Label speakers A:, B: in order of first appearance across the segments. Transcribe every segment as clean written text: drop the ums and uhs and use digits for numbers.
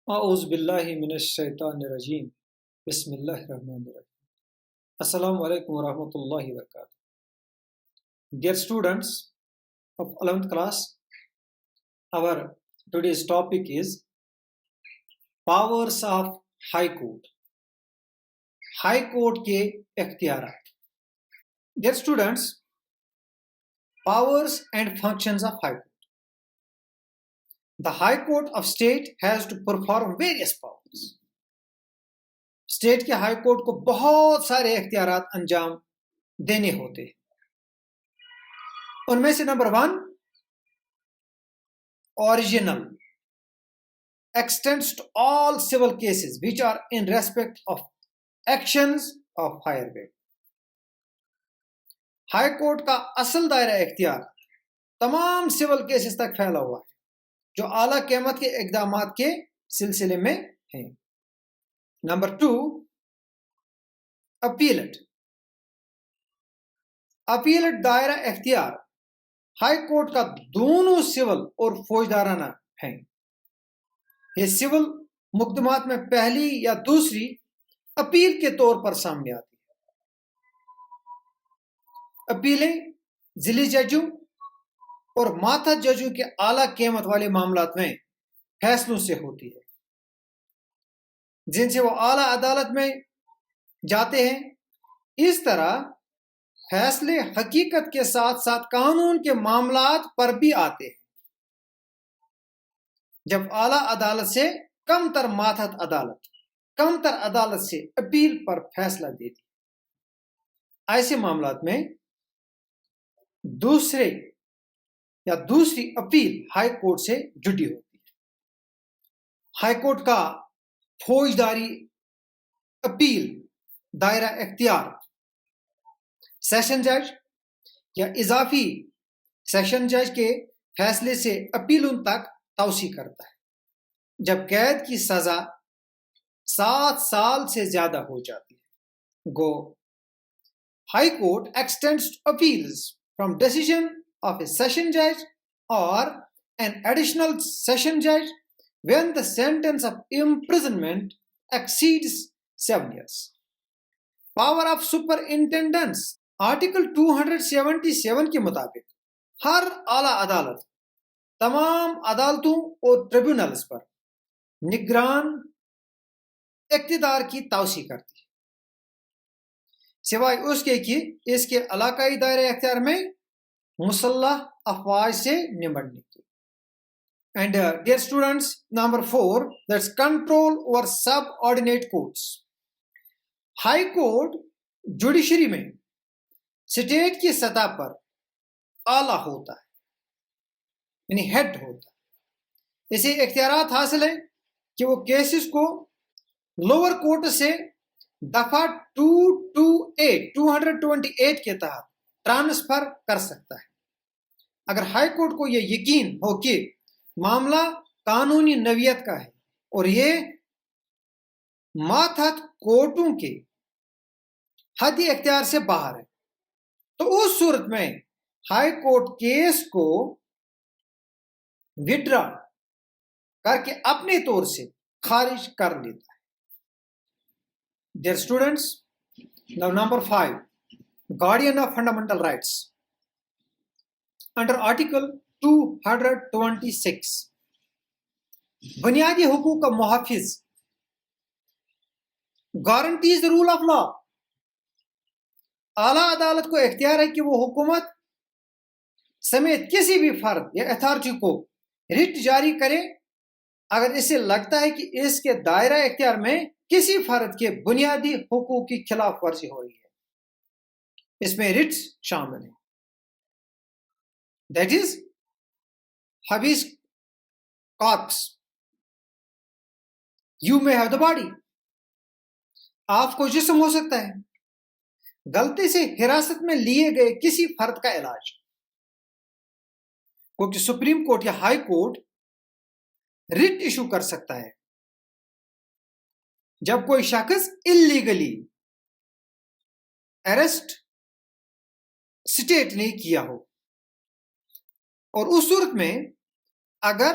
A: اعوذ باللہ من الشیطان الرجیم بسم اللہ الرحمن الرحیم السلام علیکم ورحمۃ اللہ وبرکاتہ. Dear students of 11th class, our today's topic is powers of High Court. High Court کے اختیارات. Dear students, powers and functions of High Court. The High Court of State has to perform various powers. State کے high court کو بہت سارے اختیارات انجام دینے ہوتے ہیں. ان میں سے number 1 original extends to all civil cases which are in respect of actions of higher court. High court کا اصل دائرہ اختیار تمام سول کیسز تک پھیلا ہوا ہے جو اعلیٰ قیمت کے اقدامات کے سلسلے میں ہیں. Number 2 appellate. اپیلٹ دائرہ اختیار ہائی کورٹ کا دونوں سول اور فوجدارانہ ہیں. یہ سول مقدمات میں پہلی یا دوسری اپیل کے طور پر سامنے آتی ہے. اپیلیں ضلعی ججوں اور ماتحت ججوں کے اعلیٰ قیمت والے معاملات میں فیصلوں سے ہوتی ہے جن سے وہ اعلیٰ عدالت میں جاتے ہیں. اس طرح فیصلے حقیقت کے ساتھ ساتھ قانون کے معاملات پر بھی آتے ہیں جب اعلیٰ عدالت سے کم تر ماتحت عدالت کم تر عدالت سے اپیل پر فیصلہ دیتی. ایسے معاملات میں دوسری اپیل ہائی کورٹ سے جڑی ہوتی ہے. ہائی کورٹ کا فوجداری اپیل دائرہ اختیار سیشن جج یا اضافی سیشن جج کے فیصلے سے اپیلوں تک توسیع کرتا ہے جب قید کی سزا 7 سال سے زیادہ ہو جاتی ہے. Go high court extends appeals from decision of a session جج اور این ایڈیشنل سیشن جج when the sentence of imprisonment exceeds 7 years. Power of superintendence article 277 کے مطابق ہر اعلیٰ عدالت تمام عدالتوں اور ٹریبیونلز پر نگران اقتدار کی توسیع کرتی ہے سوائے اس کے کہ اس کے علاقائی دائرہ اختیار میں مسلح افواج سے نمٹنے کی. And dear students, number 4, that's control over subordinate courts. High court judiciary میں اسٹیٹ کی سطح پر اعلیٰ ہوتا ہے یعنی ہیڈ ہوتا ہے. اسے اختیارات حاصل ہیں کہ وہ کیسز کو لوور کورٹ سے دفعہ 228 کے تحت ٹرانسفر کر سکتا ہے اگر ہائی کورٹ کو یہ یقین ہو کہ معاملہ قانونی نوعیت کا ہے اور یہ ماتحت کورٹوں کے حد اختیار سے باہر ہے. تو اس صورت میں ہائی کورٹ کیس کو وڈرا کر کے اپنے طور سے خارج کر لیتا ہے. Dear students, now number 5, guardian of fundamental rights. Under Article 226 بنیادی حقوق کا محافظ guarantees the rule of law. اعلیٰ عدالت کو اختیار ہے کہ وہ حکومت سمیت کسی بھی فرد یا اتھارٹی کو رٹ جاری کرے اگر اسے لگتا ہے کہ اس کے دائرہ اختیار میں کسی فرد کے بنیادی حقوق کی خلاف ورزی ہو رہی ہے. اس میں رٹس شامل ہیں. That is habeas corpus. You may have the body. آپ کو جسم ہو سکتا ہے. غلطی سے حراست میں لیے گئے کسی فرد کا علاج کیونکہ سپریم کورٹ یا ہائی کورٹ رٹ ایشو کر سکتا ہے جب کوئی شخص اللیگلی اریسٹ اسٹیٹ نے کیا ہو اور اس صورت میں اگر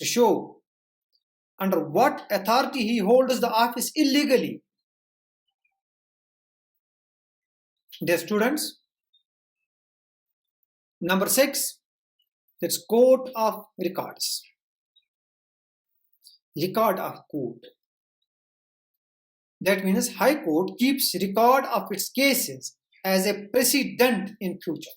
A: To show under what authority he holds the office illegally. Dear students, number 6, that's court of records. Record of court. That means High Court keeps record of its cases as a precedent in future.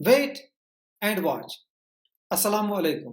A: Wait and watch. Assalamu alaikum.